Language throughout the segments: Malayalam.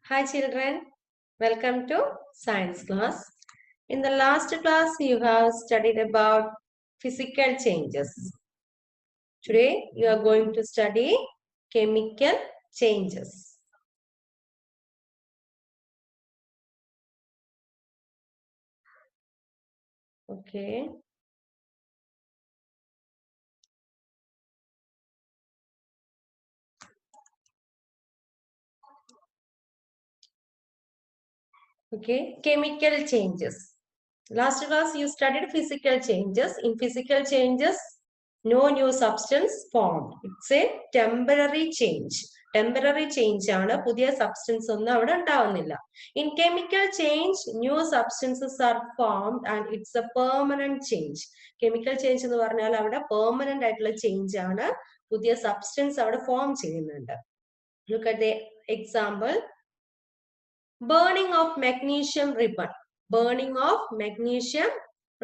Hi children, welcome to science class. In the last class you have studied about physical changes. Today you are going to study chemical changes. Okay. Okay, chemical changes. Last class you studied physical changes. In physical changes, no new substance formed. It's a temporary change. Temporary change ആണ് പുതിയ സബ്സ്റ്റൻസ് ഒന്നും അവിടെ ഉണ്ടാവുന്നില്ല. In chemical change, new substances are formed and it's a permanent change. Chemical change എന്ന് പറഞ്ഞാൽ അവിടെ permanent ആയിട്ടുള്ള ചേഞ്ച് ആണ്. പുതിയ സബ്സ്റ്റൻസ് അവിടെ ഫോം ചെയ്യുന്നുണ്ട്. Look at the example. Burning of magnesium ribbon. Burning of magnesium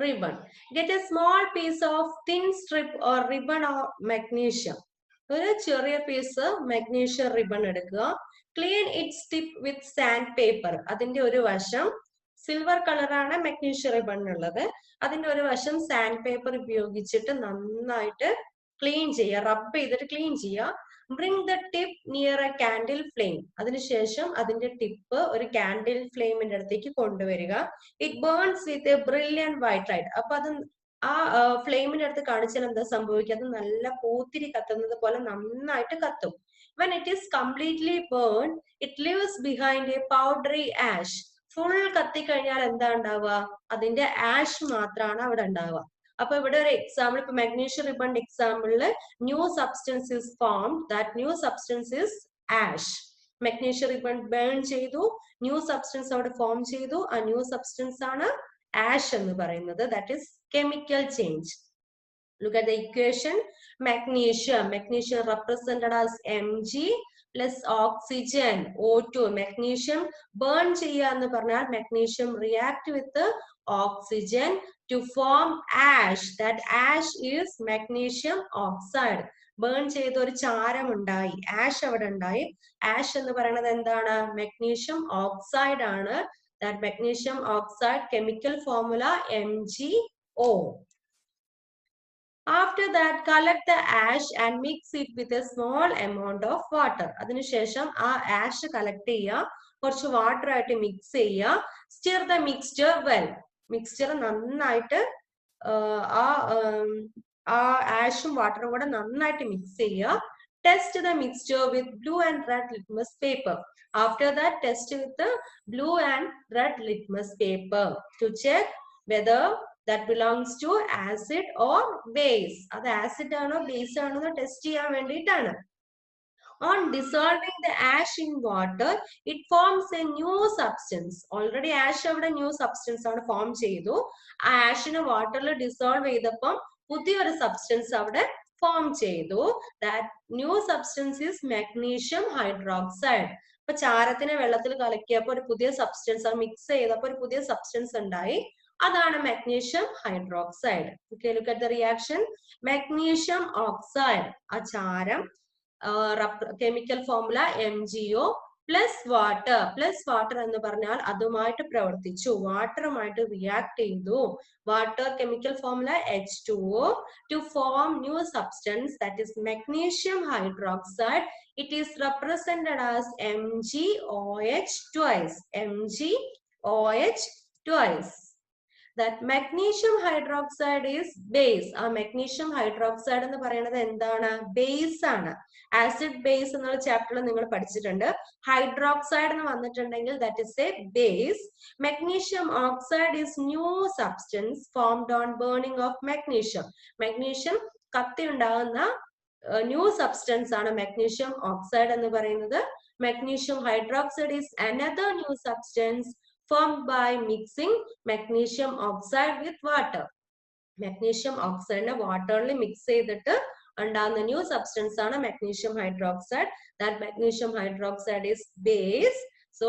ribbon. Get a small piece of thin strip or ribbon of magnesium. ഒരു ചെറിയ പീസ് magnesium ribbon എടുക്കുക. Clean its tip with sandpaper. അതിന്റെ ഒരു വശം സിൽവർ കളറാണ് magnesium ribbon ഉള്ളത്. അതിന്റെ ഒരു വശം സാൻഡ് പേപ്പർ ഉപയോഗിച്ചിട്ട് നന്നായിട്ട് ക്ലീൻ ചെയ്യുക, റബ്ബ് ചെയ്തിട്ട് ക്ലീൻ ചെയ്യുക. Bring the tip near a candle flame. അതിനുശേഷം അതിന്റെ ടിപ്പ് ഒരു കാൻഡിൽ ഫ്ലെയിമിന്റെ അടുത്തേക്ക് കൊണ്ടുവരിക. It burns with a brilliant white light. അപ്പൊ അത് ആ ഫ്ലെയിമിന്റെ അടുത്ത് കാണിച്ചാൽ എന്താ സംഭവിക്കുക? അത് നല്ല പൂത്തിരി കത്തുന്നത് പോലെ നന്നായിട്ട് കത്തും. When it is completely burned, it leaves behind a powdery ash. Full കത്തിക്കഴിഞ്ഞാൽ എന്താ ഉണ്ടാവുക? അതിന്റെ ആഷ് മാത്രമാണ് അവിടെ ഉണ്ടാവുക. അപ്പൊ ഇവിടെ ഒരു എക്സാമ്പിൾ, ഇപ്പൊ magnesium ribbon എക്സാമ്പിളില് new substance is formed. That new substance is ash. Magnesium ribbon burn ചെയ്തു, new substance അവിടെ ഫോം ചെയ്തു. ആ new substance ആണ് ash എന്ന് പറയുന്നത്. That is chemical change. Look at the equation. Magnesium represented as Mg plus oxygen O2. Magnesium burn ചെയ്യുക എന്ന് പറഞ്ഞാൽ magnesium react with oxygen to form ash. That ash is magnesium oxide. Burn ചെയ്ത ഒരു ചാരം ഉണ്ടായി, ആഷ് അവിടെ ഉണ്ടായി. ആഷ് എന്ന് പറയുന്നത് എന്താണ്? magnesium oxide ആണ്. That magnesium oxide chemical formula MgO. After that, collect the ash and mix it with a small amount of water. അതിനുശേഷം ആ ആഷ് കളക്ട് ചെയ്യുക, കുറച്ച് വാട്ടർ ആയിട്ട് മിക്സ് ചെയ്യുക. Stir the mixture well. Mixture നന്നായിട്ട് ആ ആഷും വാട്ടറും കൂടെ നന്നായിട്ട് മിക്സ് ചെയ്യുക. Test the mixture with blue and red litmus paper. After that, test with the blue and red litmus paper to check whether that belongs to acid or base. അത് ആസിഡ് ആണോ ബേസ് ആണോ എന്ന് ടെസ്റ്റ് ചെയ്യാൻ വേണ്ടിയിട്ടാണ്. On dissolving the ash in water, it forms a new substance. Already ash അവിടെ new substance ആണ് ഫോം ചെയ്തു. ആ ആഷിനെ വാട്ടറിൽ ഡിസോൾവ് ചെയ്തപ്പം പുതിയൊരു സബ്സ്റ്റൻസ് അവിടെ ഫോം ചെയ്തു. That new substance is magnesium hydroxide. അപ്പൊ ചാരത്തിനെ വെള്ളത്തിൽ കലക്കിയപ്പോൾ ഒരു പുതിയ സബ്സ്റ്റൻസ് മിക്സ് ചെയ്തപ്പോൾ ഒരു പുതിയ സബ്സ്റ്റൻസ് ഉണ്ടായി. അതാണ് magnesium hydroxide. Okay, look at the reaction. Magnesium oxide, ആ ചാരം, chemical formula MgO plus water എന്ന് പറഞ്ഞാൽ അതുമായിട്ട് പ്രവർത്തിച്ചു, വാട്ടറുമായിട്ട് റിയാക്ട് ചെയ്തു. Water chemical formula H2O to form new substance, that is magnesium hydroxide. It is represented as MgOH twice. MgOH twice. That magnesium hydroxide is base. ആ magnesium hydroxide എന്ന് പറയുന്നത് എന്താണ്? ബേസ് ആണ്. ആസിഡ് ബേസ് എന്നുള്ള ചാപ്റ്ററിൽ നിങ്ങൾ പഠിച്ചിട്ടുണ്ട്. ഹൈഡ്രോക്സൈഡ് എന്ന് വന്നിട്ടുണ്ടെങ്കിൽ that is a base. Magnesium oxide is new substance formed on burning of magnesium. magnesium കത്തി ഉണ്ടാകുന്ന ന്യൂ സബ്സ്റ്റൻസ് ആണ് magnesium oxide എന്ന് പറയുന്നത്. Magnesium hydroxide is another new substance formed by mixing magnesium oxide with water. Magnesium oxide ne water il mix ചെയ്തിട്ട് ഉണ്ടാകുന്ന new substance ആണ് magnesium hydroxide. That magnesium hydroxide is base. So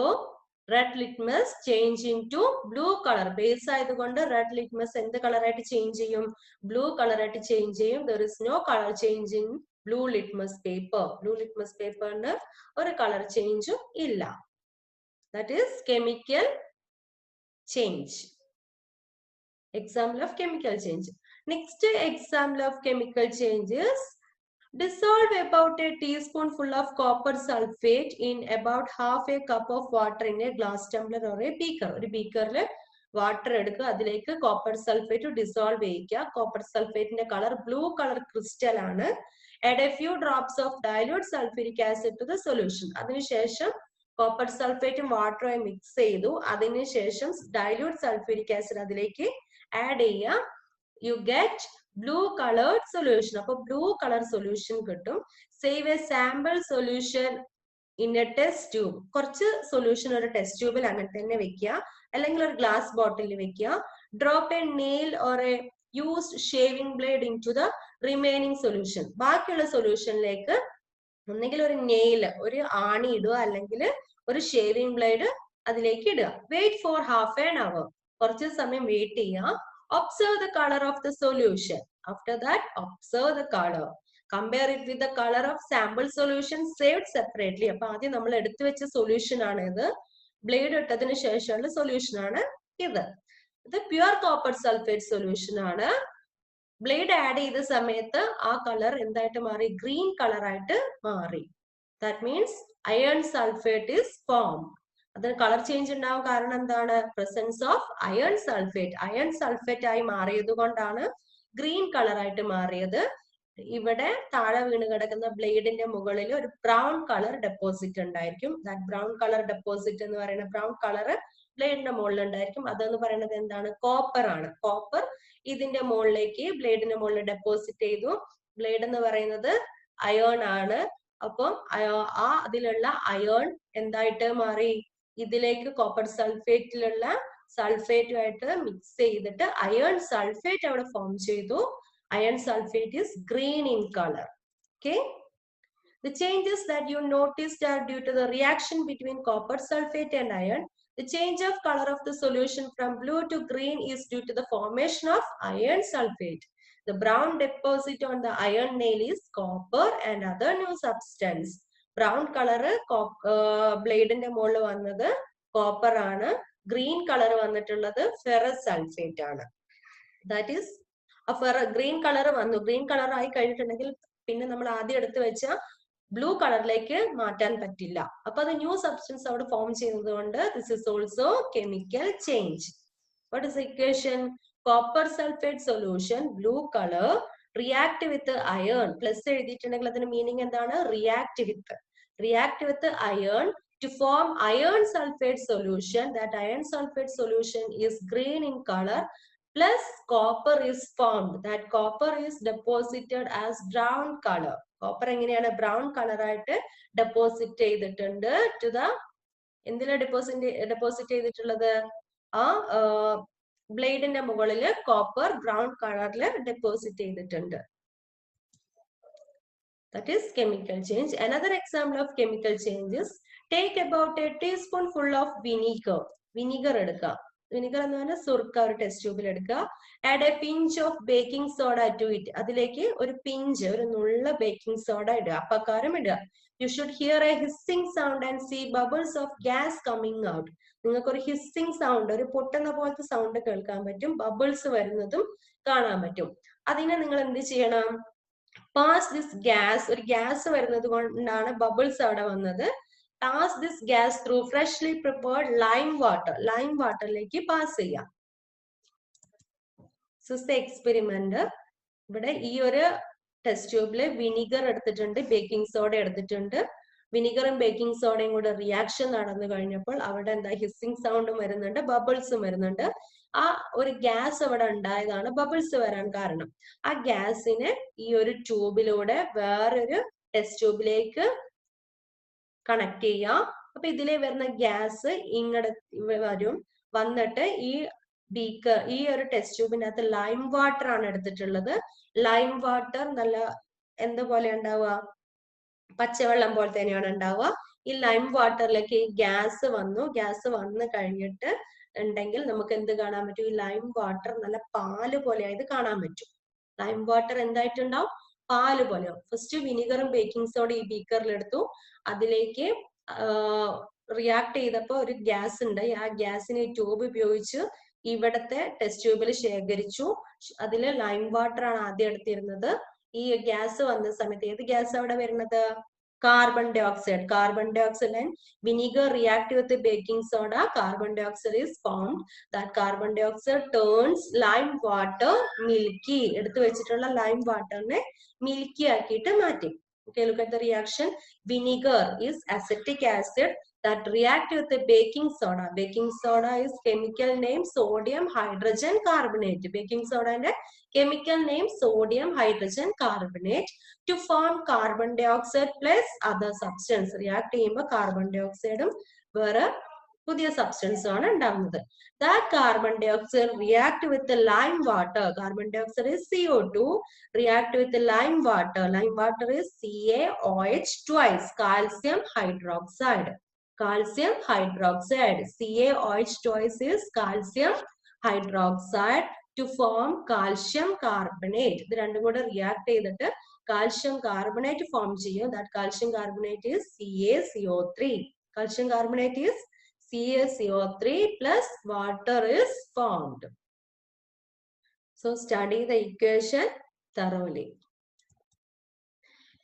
red litmus change into blue color. Base ആയതുകൊണ്ട് red litmus എന്ത് കളർ ആയിട്ട് ചേഞ്ച് ചെയ്യും? ബ്ലൂ കളർ ആയിട്ട് ചേഞ്ച് ചെയ്യും. There is no color change in blue litmus paper. Blue litmus paper ന് ഒരു കളർ ചേഞ്ചും ഇല്ല. That is chemical change. Example of chemical change. Next example of chemical change is dissolve about a teaspoonful of copper sulfate in about half a cup of water in a glass tumbler or a beaker. ഒരു ബീക്കറിൽ വാട്ടർ എടുക്കുക, അതിലേക്ക് കോപ്പർ സൾഫേറ്റ് ഡിസോൾവ് ചെയ്യിക്കുക. കോപ്പർ സൾഫേറ്റിന്റെ കളർ ബ്ലൂ കളർ ക്രിസ്റ്റൽ ആണ്. Add a few drops of dilute sulfuric acid to the solution. അതിനുശേഷം കോപ്പർ സൾഫേറ്റും വാട്ടറുമായി മിക്സ് ചെയ്തു. അതിനുശേഷം ഡൈല്യൂട്ട് സൾഫ്യൂരിക് ആസിഡ് അതിലേക്ക് ആഡ് ചെയ്യുക. You get blue coloured solution. അപ്പൊ ബ്ലൂ കളർ സൊല്യൂഷൻ കിട്ടും. Save a sample solution in a test tube. കുറച്ച് സൊല്യൂഷൻ ഒരു ടെസ്റ്റ് ട്യൂബിൽ അങ്ങനെ തന്നെ വെക്കുക, അല്ലെങ്കിൽ ഒരു ഗ്ലാസ് ബോട്ടിലിൽ വെക്കുക. Drop a nail or a used shaving blade into the remaining solution. ബാക്കിയുള്ള സൊല്യൂഷനിലേക്ക് ഒന്നെങ്കിൽ ഒരു നെയിൽ, ഒരു ആണി ഇടുക, അല്ലെങ്കിൽ ഒരു ഷേവിംഗ് ബ്ലേഡ് അതിലേക്ക് ഇടുക. Wait for half an hour. കുറച്ച് സമയം വെയിറ്റ് ചെയ്യുക. Observe the color of the solution. After that, observe the color. Compare it with the color of sample solution saved separately. അപ്പൊ ആദ്യം നമ്മൾ എടുത്തു വെച്ച സൊല്യൂഷൻ ആണ് ഇത്. ബ്ലേഡ് ഇട്ടതിന് ശേഷമുള്ള സൊല്യൂഷൻ ആണ് ഇത്. ഇത് പ്യുവർ കോപ്പർ സൾഫേറ്റ് സൊല്യൂഷൻ ആണ്. ബ്ലേഡ് ആഡ് ചെയ്ത സമയത്ത് ആ കളർ എന്തായിട്ട് മാറി? ഗ്രീൻ കളർ ആയിട്ട് മാറി. That means iron sulphate is formed. അതിന് കളർ ചേഞ്ച് ഉണ്ടാവാൻ കാരണം എന്താണ്? Presence of iron sulphate. Iron sulphate ആയി മാറിയത് കൊണ്ടാണ് ഗ്രീൻ കളർ ആയിട്ട് മാറിയത്. ഇവിടെ താഴെ വീണ് കിടക്കുന്ന ബ്ലേഡിന്റെ മുകളിൽ ഒരു ബ്രൗൺ കളർ ഡെപ്പോസിറ്റ് ഉണ്ടായിരിക്കും. ദാറ്റ് ബ്രൗൺ കളർ ഡെപ്പോസിറ്റ് എന്ന് പറയുന്ന ബ്രൗൺ കളർ ബ്ലേഡിന്റെ മുകളിൽ ഉണ്ടായിരിക്കും. അതെന്ന് പറയുന്നത് എന്താണ്? കോപ്പർ ആണ്. കോപ്പർ ഇതിന്റെ മുകളിലേക്ക് ബ്ലേഡിന്റെ മുകളിൽ ഡെപ്പോസിറ്റ് ചെയ്തു. ബ്ലേഡ് എന്ന് പറയുന്നത് അയേൺ ആണ്. അപ്പം ആ അതിലുള്ള അയേൺ എന്തായിട്ട് മാറി? ഇതിലേക്ക് കോപ്പർ സൾഫേറ്റിലുള്ള സൾഫേറ്റുമായിട്ട് മിക്സ് ചെയ്തിട്ട് അയേൺ സൾഫേറ്റ് അവിടെ ഫോം ചെയ്തു. Iron sulphate is green in color. Okay. The changes that you noticed are due to the reaction between copper sulfate and iron. The change of color of the solution from blue to green is due to the formation of iron sulfate. The brown deposit on the iron nail is copper and other new substance. Brown colour ബ്ലേഡിന്റെ മുകളിൽ വന്നത് കോപ്പർ ആണ്. ഗ്രീൻ കളർ വന്നിട്ടുള്ളത് ഫെറസ് സൾഫേറ്റ് ആണ്. ദാറ്റ് ഈസ് ഗ്രീൻ കളർ വന്നു. ഗ്രീൻ കളർ ആയി കഴിഞ്ഞിട്ടുണ്ടെങ്കിൽ പിന്നെ നമ്മൾ ആദ്യം എടുത്തു വെച്ച ബ്ലൂ കളറിലേക്ക് മാറ്റാൻ പറ്റില്ല. അപ്പൊ അത് ന്യൂ സബ്സ്റ്റൻസ് അവിടെ ഫോം ചെയ്യുന്നത് കൊണ്ട് this is also chemical change. What is equation? Copper sulphate solution blue colour react with iron. Plus എഴുതിയിട്ടുണ്ടെങ്കിൽ അതിന്റെ മീനിങ് എന്താണ്? React with iron to form iron sulfate solution. That iron sulfate solution is green in color, plus copper is formed. That copper is deposited as brown color. Copper എങ്ങനെയാണ്? ബ്രൗൺ കളർ ആയിട്ട് ഡെപ്പോസിറ്റ് ചെയ്തിട്ടുണ്ട്. ടു ദ എന്തിനാ ഡെപ്പോസിറ്റ് ചെയ്തിട്ടുള്ളത്? ആ ബ്ലേഡിന്റെ മുകളിൽ കോപ്പർ ബ്രൗൺ കളറിൽ ഡെപ്പോസിറ്റ് ചെയ്തിട്ടുണ്ട്. That is chemical change. Another example of chemical change is take about a teaspoonful of vinegar. Vinegar എടുക്കുക. വിനിഗർ എന്ന് പറഞ്ഞാൽ സുർക്ക ഒരു ടെസ്റ്റ് ട്യൂബിൽ എടുക്കുക. Add a pinch of baking soda to it. അതിലേക്ക് ഒരു പിഞ്ച്, ഒരു നുള്ള ബേക്കിംഗ് സോഡ ഇടുക. അപ്പക്കാരം ഇടുക. You should hear a hissing sound and see bubbles of gas coming out. നിങ്ങൾക്ക് ഒരു ഹിസ്സിംഗ് സൗണ്ട്, ഒരു പൊട്ടുന്ന പോലത്തെ സൗണ്ട് കേൾക്കാൻ പറ്റും. ബബിൾസ് വരുന്നതും കാണാൻ പറ്റും. അതിനെ നിങ്ങൾ എന്ത് ചെയ്യണം? പാസ് ദിസ് ഗ്യാസ്, ഒരു ഗ്യാസ് വരുന്നത് കൊണ്ടാണ് ബബിൾസ് അവിടെ വന്നത്. Pass this gas through freshly prepared lime water. Lime വാട്ടറിലേക്ക് പാസ് ചെയ്യാം. എക്സ്പെരിമെന്റ്. ഇവിടെ ഈ ഒരു ടെസ്റ്റ് ട്യൂബില് വിനിഗർ എടുത്തിട്ടുണ്ട്, ബേക്കിംഗ് സോഡ എടുത്തിട്ടുണ്ട്. വിനിഗറും ബേക്കിംഗ് സോഡയും കൂടെ റിയാക്ഷൻ നടന്നു കഴിഞ്ഞപ്പോൾ അവിടെ എന്താ? ഹിസ്സിംഗ് സൗണ്ടും വരുന്നുണ്ട്, ബബിൾസും വരുന്നുണ്ട്. ആ ഒരു ഗ്യാസ് അവിടെ ഉണ്ടായതാണ് ബബിൾസ് വരാൻ കാരണം. ആ ഗ്യാസിനെ ഈ ഒരു ട്യൂബിലൂടെ വേറൊരു ടെസ്റ്റ് ട്യൂബിലേക്ക് കണക്ട് ചെയ്യാം. അപ്പൊ ഇതിലെ വരുന്ന ഗ്യാസ് ഇങ്ങടെ വരും. വന്നിട്ട് ഈ ബീക്കർ, ഈ ഒരു ടെസ്റ്റ് ട്യൂബിനകത്ത് ലൈം വാട്ടർ ആണ് എടുത്തിട്ടുള്ളത്. ലൈം വാട്ടർ നല്ല എന്തുപോലെ ഉണ്ടാവുക? പച്ചവെള്ളം പോലെ തന്നെയാണ് ഉണ്ടാവുക. ഈ ലൈം വാട്ടറിലേക്ക് ഈ ഗ്യാസ് വന്നു. ഗ്യാസ് വന്നു കഴിഞ്ഞിട്ട് ഉണ്ടെങ്കിൽ നമുക്ക് എന്ത് കാണാൻ പറ്റും? ഈ ലൈം വാട്ടർ നല്ല പാല് പോലെ ആയത് കാണാൻ പറ്റും. ലൈം വാട്ടർ എന്തായിട്ടുണ്ടാവും? പാല് പോലെ. ഫസ്റ്റ് വിനിഗറും ബേക്കിംഗ് സോഡ ഈ ബീക്കറിൽ എടുത്തു. അതിലേക്ക് റിയാക്ട് ചെയ്തപ്പോൾ ഒരു ഗ്യാസ് ഉണ്ട്. ആ ഗ്യാസിനെ ട്യൂബ് ഉപയോഗിച്ച് ഇവിടത്തെ ടെസ്റ്റ് ട്യൂബിൽ ശേഖരിച്ചു. അതിൽ ലൈം വാട്ടർ ആണ് ആദ്യം എടുത്തിരുന്നത്. ഈ ഗ്യാസ് വന്ന സമയത്ത് ഏത് ഗ്യാസ് അവിടെ വരുന്നത്? carbon dioxide. Carbon dioxide and vinegar react with the baking soda. Carbon dioxide is formed. That carbon dioxide turns lime water milky. എടുത്തു വെച്ചിട്ടുള്ള lime water നെ milky ആക്കിയിട്ട് മാറ്റി. Okay, look at the reaction. Vinegar is acetic acid that react with the baking soda. Baking soda is chemical name sodium hydrogen carbonate. Baking soda and chemical name sodium hydrogen carbonate to form carbon dioxide plus other substance. React ചെയ്യുമ്പോൾ carbon dioxide വേറെ പുതിയ സബ്സ്റ്റൻസ് ആണ് ഉണ്ടാകുന്നത്. That carbon dioxide react with the lime water. Carbon dioxide is CO2. React with the lime water. Lime water is CaOH twice. Calcium hydroxide. Calcium hydroxide. CaOH twice is calcium hydroxide to form calcium carbonate. ഇത് രണ്ടും കൂടെ റിയാക്ട് ചെയ്തിട്ട് calcium carbonate form ചെയ്യും. That calcium carbonate is CaCO3. Calcium carbonate is CaCO3 plus water is formed. So study the equation thoroughly.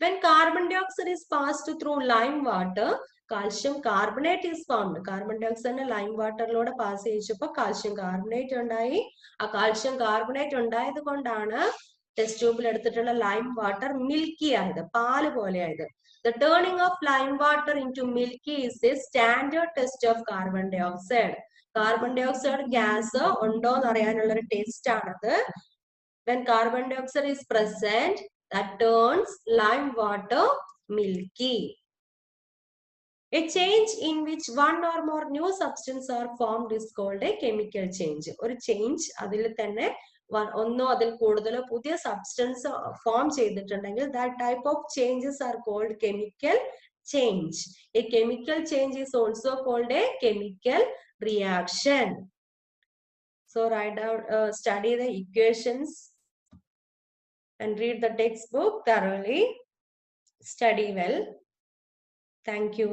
When carbon dioxide is passed through lime water, calcium carbonate is formed. Carbon dioxide lime water lode pass cheyachappo calcium carbonate undayi. A calcium carbonate undayathu kondana test tube എടുത്തിട്ടുള്ള lime water milky ആയത്, പാല് പോലെ ആയത്. The turning of lime water into milky is a standard test of carbon dioxide. Carbon dioxide gas ഉണ്ടോ എന്ന് അറിയാനുള്ള ഒരു ടെസ്റ്റ് ആണത്. When carbon dioxide is present, that turns lime water milky. A change in which one or more new substance are formed is called a chemical change. ഒരു change അതിൽ തന്നെ ഒന്നോ അതിൽ കൂടുതലോ പുതിയ സബ്സ്റ്റൻസ് ഫോം ചെയ്തിട്ടുണ്ടെങ്കിൽ that type of changes are called chemical change. A chemical change is also called a chemical reaction. So write down, study the equations and read the textbook thoroughly. Study well. Thank you.